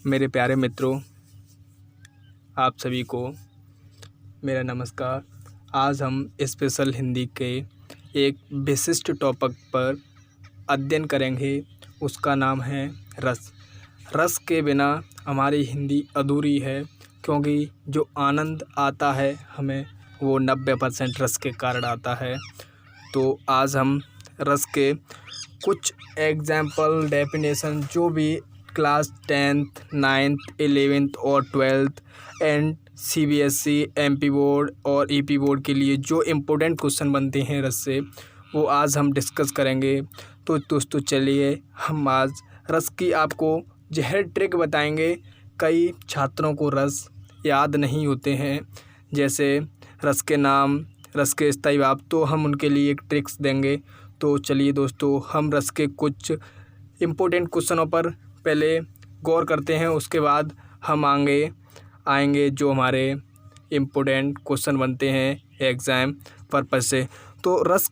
मेरे प्यारे मित्रों, आप सभी को मेरा नमस्कार। आज हम स्पेशल हिंदी के एक विशिष्ट टॉपिक पर अध्ययन करेंगे। उसका नाम है रस। रस के बिना हमारी हिंदी अधूरी है, क्योंकि जो आनंद आता है हमें वो 90% रस के कारण आता है। तो आज हम रस के कुछ एग्जाम्पल डेफिनेशन जो भी क्लास 10th 9th 11th और 12th and CBSE MP board और EP बोर्ड के लिए जो इम्पोर्टेंट क्वेश्चन बनते हैं रस से, वो आज हम डिस्कस करेंगे। तो दोस्तों चलिए हम आज रस की आपको जहर ट्रिक बताएंगे। कई छात्रों को रस याद नहीं होते हैं, जैसे रस के नाम, रस के स्थायी भाव, तो हम उनके लिए एक ट्रिक्स देंगे। तो चलिए दोस्तों हम रस के कुछ इम्पोर्टेंट क्वेश्चनों पर पहले गौर करते हैं, उसके बाद हम आएंगे जो हमारे इम्पोर्टेंट क्वेश्चन बनते हैं एग्ज़ाम पर्पस से। तो रस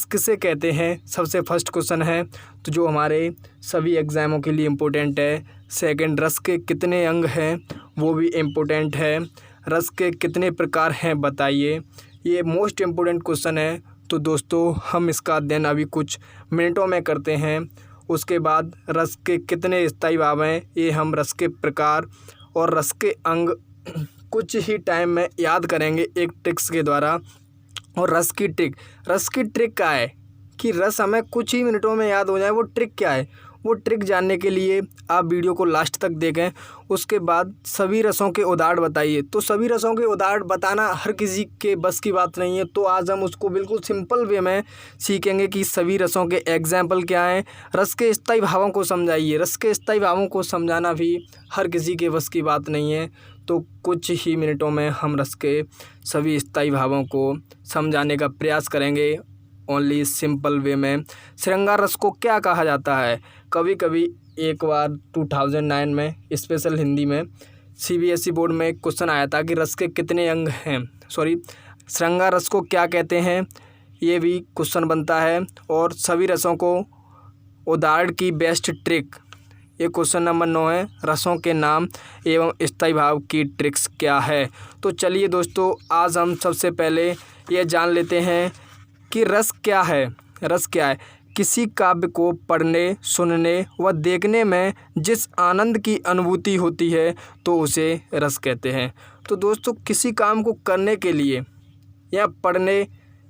किसे कहते हैं, सबसे फर्स्ट क्वेश्चन है तो जो हमारे सभी एग्ज़ामों के लिए इम्पोर्टेंट है। सेकंड, रस के कितने अंग हैं, वो भी इम्पोर्टेंट है। रस के कितने प्रकार हैं बताइए, ये मोस्ट इम्पोर्टेंट क्वेश्चन है। तो दोस्तों हम इसका अध्ययन अभी कुछ मिनटों में करते हैं। उसके बाद रस के कितने स्थायी भाव हैं, ये हम रस के प्रकार और रस के अंग कुछ ही टाइम में याद करेंगे एक ट्रिक्स के द्वारा। और रस की ट्रिक क्या है कि रस हमें कुछ ही मिनटों में याद हो जाए, वो ट्रिक क्या है, वो ट्रिक जानने के लिए आप वीडियो को लास्ट तक देखें। उसके बाद सभी रसों के उदाहरण बताइए। तो सभी रसों के उदाहरण बताना हर किसी के बस की बात नहीं है, तो आज हम उसको बिल्कुल सिंपल वे में सीखेंगे कि सभी रसों के एग्जाम्पल क्या हैं। रस के स्थायी भावों को समझाइए। रस के स्थायी भावों को समझाना भी हर किसी के बस की बात नहीं है, तो कुछ ही मिनटों में हम रस के सभी स्थायी भावों को समझाने का प्रयास करेंगे ओनली सिंपल वे में। श्रृंगार रस को क्या कहा जाता है? कभी कभी एक बार 2009 में स्पेशल हिंदी में CBSE बोर्ड में एक क्वेश्चन आया था कि रस के कितने अंग हैं, श्रृंगार रस को क्या कहते हैं, ये भी क्वेश्चन बनता है। और सभी रसों को उदाहरण की बेस्ट ट्रिक, ये क्वेश्चन नंबर 9 है। रसों के नाम एवं स्थायी भाव की ट्रिक्स क्या है? तो चलिए दोस्तों आज हम सबसे पहले ये जान लेते हैं कि रस क्या है। रस क्या है? किसी काव्य को पढ़ने, सुनने व देखने में जिस आनंद की अनुभूति होती है तो उसे रस कहते हैं। तो दोस्तों किसी काम को करने के लिए या पढ़ने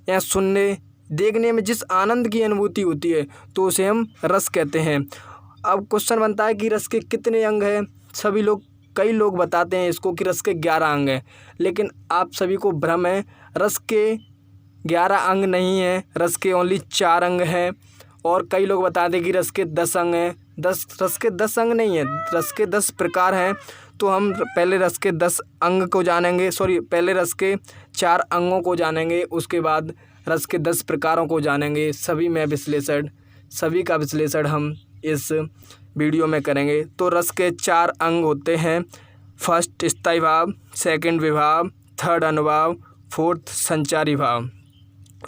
या सुनने, देखने में जिस आनंद की अनुभूति होती है तो उसे हम रस कहते हैं। अब क्वेश्चन बनता है कि रस के कितने अंग हैं। कई लोग बताते हैं इसको कि रस के 11 अंग हैं, लेकिन आप सभी को भ्रम है। रस के 11 अंग नहीं हैं, रस के ओनली 4 अंग हैं। और कई लोग बताते हैं कि रस के 10 अंग हैं। रस के 10 अंग नहीं हैं, रस के 10 प्रकार हैं। तो हम पहले रस के 10 अंग को जानेंगे, पहले रस के 4 अंगों को जानेंगे, उसके बाद रस के 10 प्रकारों को जानेंगे। सभी का विश्लेषण हम इस वीडियो में करेंगे। तो रस के 4 अंग होते हैं। फर्स्ट स्थायी भाव, सेकंड विभाव, थर्ड अनुभाव, फोर्थ संचारी भाव।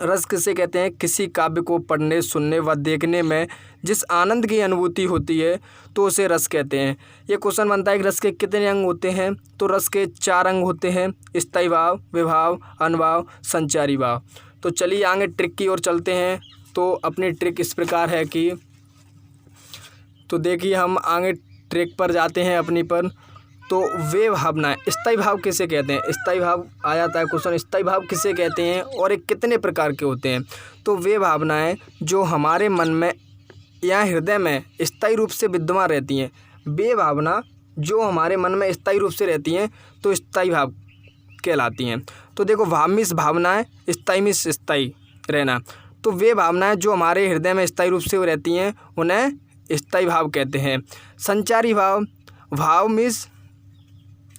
रस किसे कहते हैं? किसी काव्य को पढ़ने, सुनने व देखने में जिस आनंद की अनुभूति होती है तो उसे रस कहते हैं। ये क्वेश्चन बनता है कि रस के कितने अंग होते हैं? तो रस के 4 अंग होते हैं, स्थायी भाव, विभाव, अनुभाव, संचारी भाव। तो चलिए आगे ट्रिक की ओर चलते हैं। तो अपनी ट्रिक इस प्रकार है कि, तो देखिए हम आगे ट्रिक पर जाते हैं अपनी पर। तो वे भावनाएं, स्थायी भाव किसे कहते हैं? स्थायी भाव आ जाता है क्वेश्चन, स्थायी भाव किसे कहते हैं और एक कितने प्रकार के होते हैं? तो वे भावनाएं जो हमारे मन में या हृदय में स्थायी रूप से विद्यमान रहती हैं। वे भावना जो हमारे मन में स्थायी रूप से रहती हैं तो स्थायी भाव कहलाती हैं। तो देखो भावमिस भावनाएं, स्थायी रहना। तो वे भावनाएं जो हमारे हृदय में स्थायी रूप से रहती हैं उन्हें स्थायी भाव कहते हैं। संचारी भाव,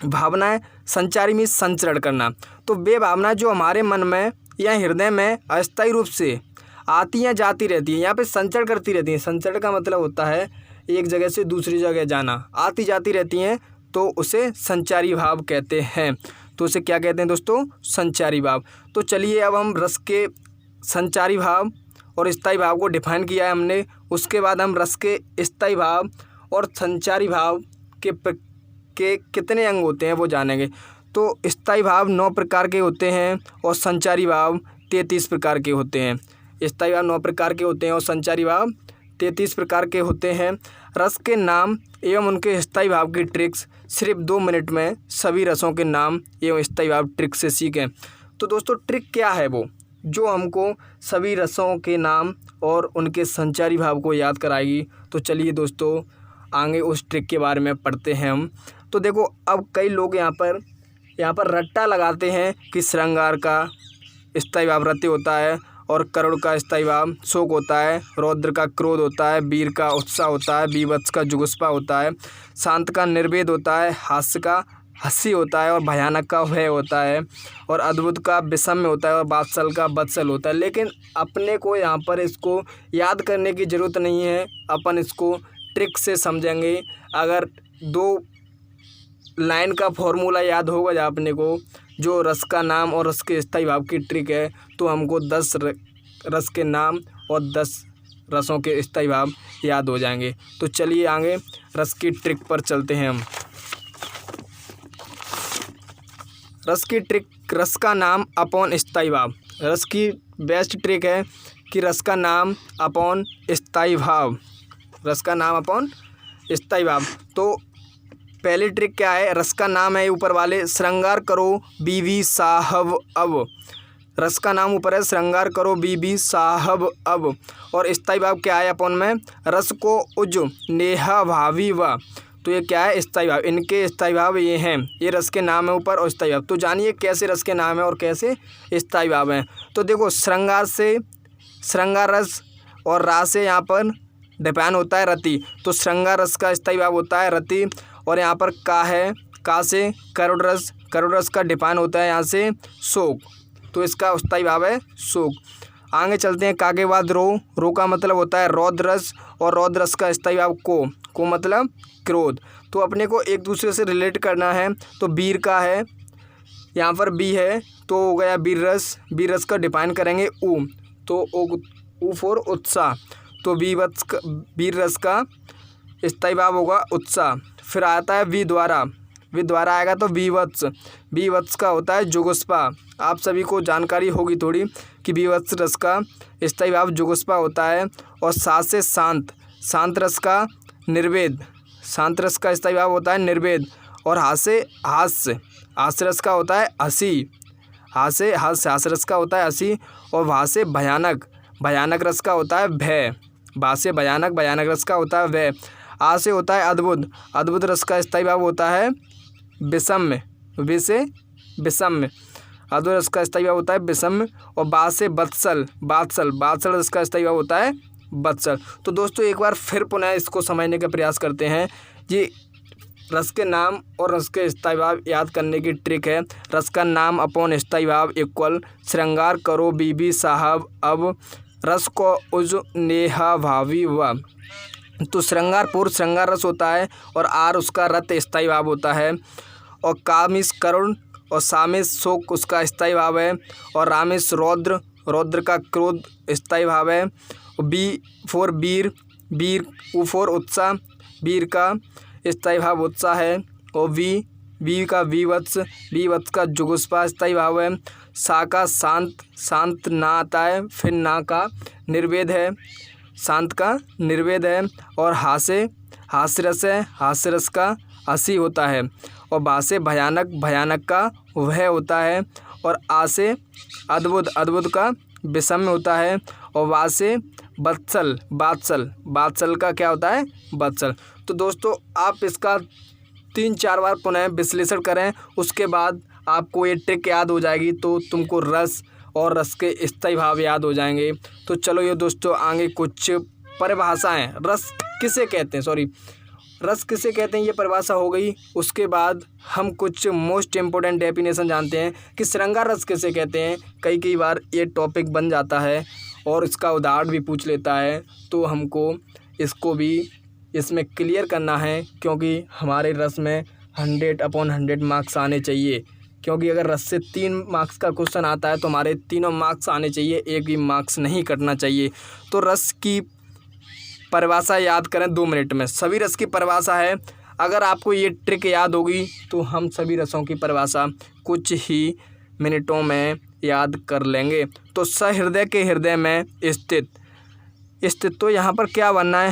भावनाएं संचारी में संचरण करना। तो वे भावनाएं जो हमारे मन में या हृदय में अस्थायी रूप से आती हैं जाती रहती हैं, यहाँ पे संचरण करती रहती हैं। संचरण का मतलब होता है एक जगह से दूसरी जगह जाना, आती जाती रहती हैं, तो उसे संचारी भाव कहते हैं। तो उसे क्या कहते हैं दोस्तों? संचारी भाव। तो चलिए अब हम रस के संचारी भाव और स्थायी भाव को डिफाइन किया है हमने। उसके बाद हम रस के स्थायी भाव और संचारी भाव के कितने अंग होते हैं वो जानेंगे। तो स्थायी भाव 9 प्रकार के होते हैं और संचारी भाव 33 प्रकार के होते हैं। स्थायी भाव 9 प्रकार के होते हैं और संचारी भाव 33 प्रकार के होते हैं। रस के नाम एवं उनके स्थायी भाव की ट्रिक्स सिर्फ 2 मिनट में सभी रसों के नाम एवं स्थायी भाव ट्रिक से सीखें। तो दोस्तों ट्रिक क्या है वो जो हमको सभी रसों के नाम और उनके संचारी भाव को याद कराएगी। तो चलिए दोस्तों आगे उस ट्रिक के बारे में पढ़ते हैं हम। तो देखो अब कई लोग यहाँ पर रट्टा लगाते हैं कि श्रृंगार का स्थायी भाव रति होता है और करुण का स्थायी भाव शोक होता है, रौद्र का क्रोध होता है, वीर का उत्साह होता है, बीभत्स का जुगुप्सा होता है, शांत का निर्वेद होता है, हास्य का हंसी होता है और भयानक का भय होता है और अद्भुत का विषम्य होता है और वात्सल का वत्सल होता है। लेकिन अपने को यहाँ पर इसको याद करने की ज़रूरत नहीं है, अपन इसको ट्रिक से समझेंगे। अगर 2 लाइन का फॉर्मूला याद होगा जा अपने को जो रस का नाम और रस के स्थायी भाव की ट्रिक है, तो हमको 10 रस के नाम और 10 रसों के स्थायी भाव याद हो जाएंगे। तो चलिए आगे रस की ट्रिक पर चलते हैं हम। रस की ट्रिक, रस का नाम अपॉन स्थायी भाव। रस की बेस्ट ट्रिक है कि रस का नाम अपॉन स्थायी भाव, रस का नाम अपॉन स्थायी भाव। तो पहली ट्रिक क्या है, रस का नाम है ऊपर वाले श्रृंगार करो बीवी साहब अब। रस का नाम ऊपर है श्रृंगार करो बीवी साहब अब और स्थायी भाव क्या है अपॉन में, रस को उज नेहा भावी व। तो ये क्या है, स्थायी भाव। इनके स्थायी भाव ये हैं, ये रस के नाम है ऊपर और स्थायी भाव। तो जानिए कैसे रस के नाम है और कैसे स्थायी भाव हैं। तो देखो श्रृंगार से श्रृंगार रस और रा से यहाँ पर डिपेंड होता है रति। तो श्रृंगार रस का स्थायी भाव होता है रति और यहाँ पर का है, का से करुण रस का डिपेंड होता है यहाँ से शोक, तो इसका स्थायी भाव है शोक। आगे चलते हैं, का के बाद रो का मतलब होता है रौद्र रस और रौद्र रस का स्थायी भाव को मतलब क्रोध। तो अपने को एक दूसरे से रिलेट करना है। तो वीर का है, यहाँ पर बी है तो हो गया वीर रस का डिफाइन करेंगे ऊ, तो ऊ फॉर उत्साह। तो वीर रस का स्थायी भाव होगा उत्साह। फिर आता है वी द्वारा आएगा तो वीवत्स का होता है जुगुप्सा। आप सभी को जानकारी होगी थोड़ी कि वीवत्स रस का स्थायी भाव जुगुप्सा होता है। और सा से शांत रस का निर्वेद, शांत रस का स्थायी भाव होता है निर्वेद। और हास्य रस का होता है हंसी, हास्य रस का होता है हंसी। और वहाँ से भयानक रस का होता है भय, भा से भयानक रस का होता है भय। आ से होता है अद्भुत रस का स्थायी भाव होता है विषम्य, वे से विषम्य, अद्भुत रस का स्थायी भाव होता है विषम्य। और बा से बात्सल रस का स्थायी भाव होता है बत्सल। तो दोस्तों एक बार फिर पुनः इसको समझने का प्रयास करते हैं। ये रस के नाम और रस के स्थायी भाव याद करने की ट्रिक है। रस का नाम अपॉन स्थायी भाव इक्वल श्रृंगार करो बीबी साहब अब, रस को उज नेहा भावी व। तो श्रृंगार पूर्व श्रृंगार रस होता है और आर उसका रत स्थायी भाव होता है। और कामिस करुण और सामिस शोक उसका स्थायी भाव है। और रामिस रौद्र का क्रोध स्थायी भाव है। बी फॉर वीर ऊ फॉर उत्साह, वीर का स्थायी भाव उत्साह है। और वी का वीवत्स का जुगुप्सा स्थायी भाव है। सा का शांत ना आता है, फिर ना का निर्वेद है, शांत का निर्वेद है। और हास्य रस है, हास्य रस का हंसी होता है। और बा से भयानक का वह होता है। और आ से अद्भुत का विषम्य होता है। और वा से बात्सल का क्या होता है बत्सल। तो दोस्तों आप इसका 3-4 बार पुनः विश्लेषण करें, उसके बाद आपको ये ट्रिक याद हो जाएगी। तो तुमको रस और रस के स्थायी भाव याद हो जाएंगे। तो चलो ये दोस्तों आगे कुछ परिभाषाएं, रस किसे कहते हैं ये परिभाषा हो गई। उसके बाद हम कुछ मोस्ट इम्पोर्टेंट डेफिनेशन जानते हैं कि श्रृंगार रस किसे कहते हैं। कई बार ये टॉपिक बन जाता है और इसका उदाहरण भी पूछ लेता है, तो हमको इसको भी इसमें क्लियर करना है, क्योंकि हमारे रस में 100/100 मार्क्स आने चाहिए। क्योंकि अगर रस से 3 मार्क्स का क्वेश्चन आता है तो हमारे तीनों मार्क्स आने चाहिए, एक भी मार्क्स नहीं कटना चाहिए। तो रस की परिभाषा याद करें 2 मिनट में। सभी रस की परिभाषा है अगर आपको ये ट्रिक याद होगी तो हम सभी रसों की परिभाषा कुछ ही मिनटों में याद कर लेंगे। तो सहृदय के हृदय में स्थित तो यहाँ पर क्या बनना है,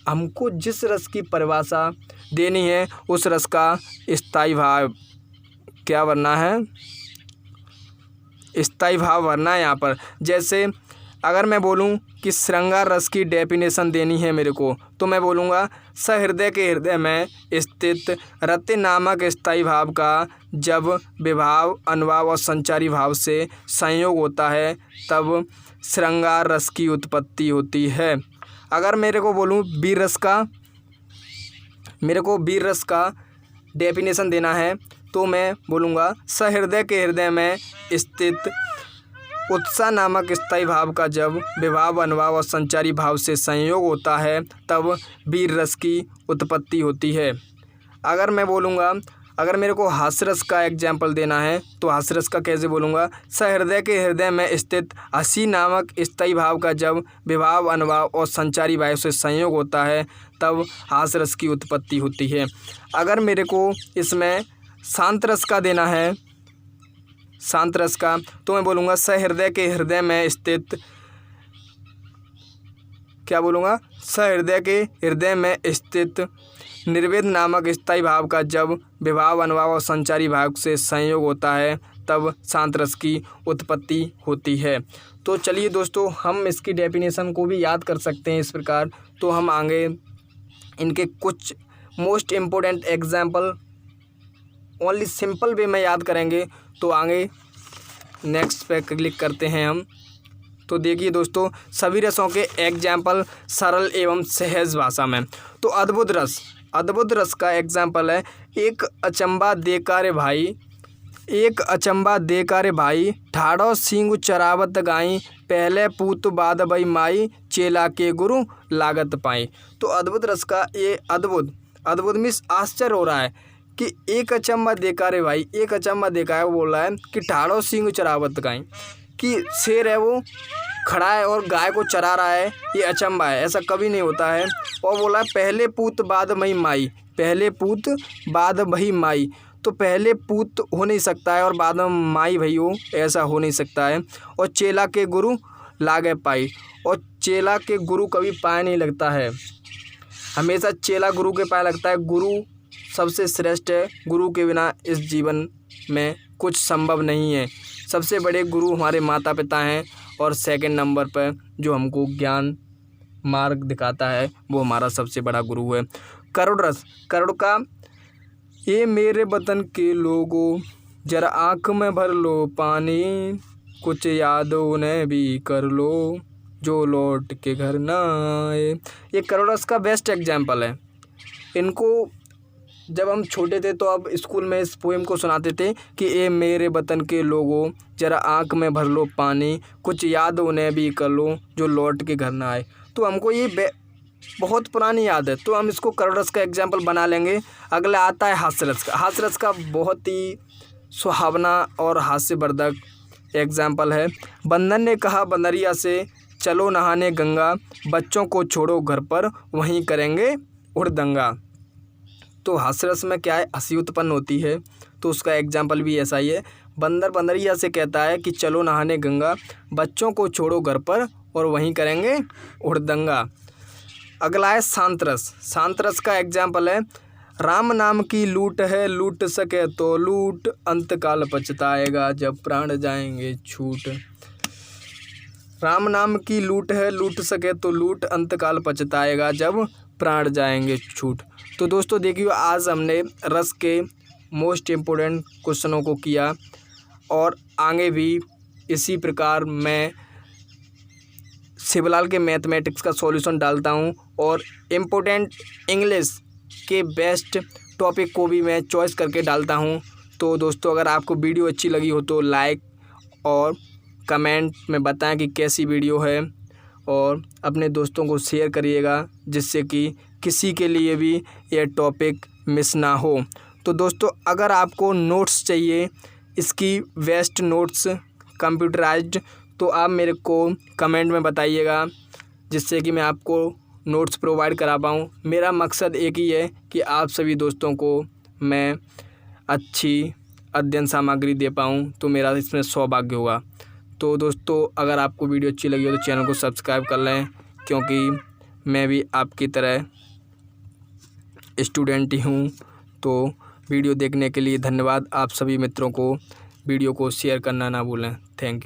हमको जिस रस की परिभाषा देनी है उस रस का स्थायी भाव क्या बनना है, स्थायी भाव भरना है यहाँ पर। जैसे अगर मैं बोलूँ कि श्रृंगार रस की डेफिनेशन देनी है मेरे को, तो मैं बोलूँगा सहृदय के हृदय में स्थित रति नामक स्थायी भाव का जब विभाव, अनुभाव और संचारी भाव से संयोग होता है तब श्रृंगार रस की उत्पत्ति होती है। अगर मेरे को बोलूँ वीर रस का डेफिनेशन देना है तो मैं बोलूँगा सहृदय के हृदय में स्थित उत्साह नामक स्थायी भाव का जब विभाव, अनुभाव और संचारी भाव से संयोग होता है तब वीर रस की उत्पत्ति होती है। अगर मैं बोलूँगा, अगर मेरे को हास्य रस का एग्जाम्पल देना है तो हास्य रस का कैसे बोलूँगा, सहृदय के हृदय में स्थित हंसी नामक स्थायी भाव का जब विभाव, अनुभाव और संचारी भाव से संयोग होता है तब हास्य रस की उत्पत्ति होती है। अगर मेरे को इसमें शांत रस का देना है, शांत रस का, तो मैं बोलूँगा सहृदय के हृदय में स्थित, क्या बोलूँगा, सहृदय के हृदय में स्थित निर्वेद नामक स्थायी भाव का जब विभाव, अनुभाव और संचारी भाव से संयोग होता है तब शांत रस की उत्पत्ति होती है। तो चलिए दोस्तों, हम इसकी डेफिनेशन को भी याद कर सकते हैं इस प्रकार। तो हम आगे इनके कुछ most important example only simple way में याद करेंगे। तो आगे नेक्स्ट पे क्लिक करते हैं हम। तो देखिए दोस्तों, सभी रसों के एग्जाम्पल सरल एवं सहज भाषा में। तो अद्भुत रस का एग्जाम्पल है, एक अचंबा देका रे भाई ठाड़ो सींग चरावत गाई पहले पूत बाद बई माई चेला के गुरु लागत पाई। तो अद्भुत रस का ये अद्भुत मीन्स आश्चर्य हो रहा है कि एक अचंबा देखा रे भाई, एक अचंबा देखा है, वो बोल रहा है कि ठाड़ो सींग चरावत गाय, कि शेर है वो खड़ा है और गाय को चरा रहा है, ये अचंबा है, ऐसा कभी नहीं होता है। और बोला है पहले पूत बाद मई माई, पहले पूत बाद वही माई, तो पहले पूत हो नहीं सकता है और बाद में माई भई हो, ऐसा हो नहीं सकता है। और चेला के गुरु लागे पाई, और चेला के गुरु कभी पाए नहीं लगता है, हमेशा चेला गुरु के पाए लगता है। गुरु सबसे श्रेष्ठ है, गुरु के बिना इस जीवन में कुछ संभव नहीं है। सबसे बड़े गुरु हमारे माता पिता हैं और सेकंड नंबर पर जो हमको ज्ञान मार्ग दिखाता है वो हमारा सबसे बड़ा गुरु है। करुण रस, करुण का ये मेरे वतन के लोगों जरा आँख में भर लो पानी, कुछ याद उन्हें भी कर लो जो लौट के घर ना आए। ये करुण रस का बेस्ट एग्जाम्पल है। इनको जब हम छोटे थे तो अब स्कूल में इस पोएम को सुनाते थे कि ए मेरे वतन के लोगों जरा आँख में भर लो पानी, कुछ याद उन्हें भी कर लो जो लौट के घर ना आए। तो हमको ये बहुत पुरानी याद है, तो हम इसको करुण रस का एग्जाम्पल बना लेंगे। अगला आता है हास्य रस का। हास्य रस का बहुत ही सुहावना और हास्यवर्धक एग्जाम्पल है। बंदर ने कहा बंदरिया से चलो नहाने गंगा, बच्चों को छोड़ो घर पर वहीं करेंगे उड़दंगा। तो हास्य रस में क्या है, हंसी उत्पन्न होती है, तो उसका एग्जाम्पल भी ऐसा ही है। बंदर बंदरिया से कहता है कि चलो नहाने गंगा, बच्चों को छोड़ो घर पर और वहीं करेंगे उड़दंगा। अगला है शांत रस। शांत रस का एग्जाम्पल है, राम नाम की लूट है लूट सके तो लूट, अंतकाल पछताएगा जब प्राण जाएंगे छूट। राम नाम की लूट है लूट सके तो लूट, अंतकाल पछताएगा जब प्राण जाएंगे छूट। तो दोस्तों देखिए, आज हमने रस के मोस्ट इम्पोर्टेंट क्वेश्चनों को किया और आगे भी इसी प्रकार मैं शिवलाल के मैथमेटिक्स का सॉल्यूशन डालता हूं और इम्पोर्टेंट इंग्लिश के बेस्ट टॉपिक को भी मैं चॉइस करके डालता हूं। तो दोस्तों, अगर आपको वीडियो अच्छी लगी हो तो लाइक और कमेंट में बताएं कि कैसी वीडियो है, और अपने दोस्तों को शेयर करिएगा जिससे कि किसी के लिए भी यह टॉपिक मिस ना हो। तो दोस्तों, अगर आपको नोट्स चाहिए, इसकी बेस्ट नोट्स कंप्यूटराइज्ड, तो आप मेरे को कमेंट में बताइएगा जिससे कि मैं आपको नोट्स प्रोवाइड करा पाऊँ। मेरा मकसद एक ही है कि आप सभी दोस्तों को मैं अच्छी अध्ययन सामग्री दे पाऊँ, तो मेरा इसमें सौभाग्य होगा। तो दोस्तों, अगर आपको वीडियो अच्छी लगी हो तो चैनल को सब्सक्राइब कर लें, क्योंकि मैं भी आपकी तरह स्टूडेंट ही हूँ। तो वीडियो देखने के लिए धन्यवाद। आप सभी मित्रों को वीडियो को शेयर करना ना भूलें। Thank you.